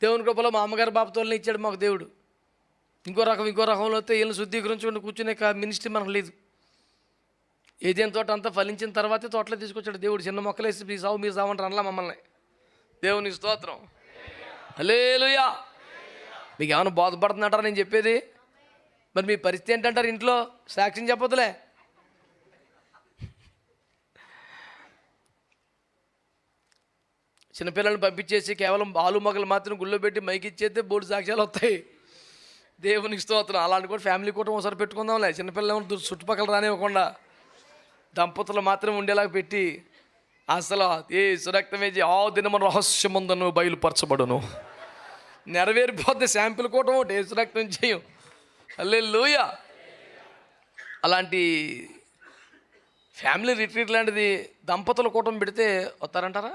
దేవుని కృపలో మా అమ్మగారి బాబతోళ్ళని ఇచ్చాడు మాకు దేవుడు. ఇంకో రకంలో అయితే వీళ్ళని శుద్ధీకరించుకుంటూ కూర్చునే మినిస్ట్రీ మనకు లేదు. ఏదేని తోట అంతా ఫలించిన తర్వాతే తోటలో తీసుకొచ్చాడు దేవుడు. చిన్న మొక్కలు వేసి మీ సావు అంటారు అనలా మమ్మల్ని. దేవుని స్తోత్రం, హల్లెలూయా. మీకు ఏమైనా బోధపడుతుందంటారా నేను చెప్పేది? మరి మీ పరిస్థితి ఏంటంటారు? ఇంట్లో సాక్ష్యం చెప్పొద్దులే. చిన్నపిల్లల్ని పంపించేసి కేవలం ఆలు మొగలు మాత్రం గుళ్ళో పెట్టి మైకి ఇచ్చేస్తే బోర్డు సాక్ష్యాలు వస్తాయి. దేవునికి స్తోత్రం. అలాంటి కూడా ఫ్యామిలీ కూడా ఒకసారి పెట్టుకుందాంలే. చిన్నపిల్లలు చుట్టుపక్కల రానివ్వకుండా దంపతులు మాత్రం ఉండేలాగా పెట్టి అసలు ఏ సురక్తమేజీ ఆ దినము రహస్యముందను బయలుపరచబడును, నెరవేరిపోతే శాంపిల్ కూటం ఒకటి ఏ సురక్తం చేయం. హల్లెలూయా. అలాంటి ఫ్యామిలీ రిట్రీట్ లాంటిది దంపతుల కూటం పెడితే వస్తారంటారా?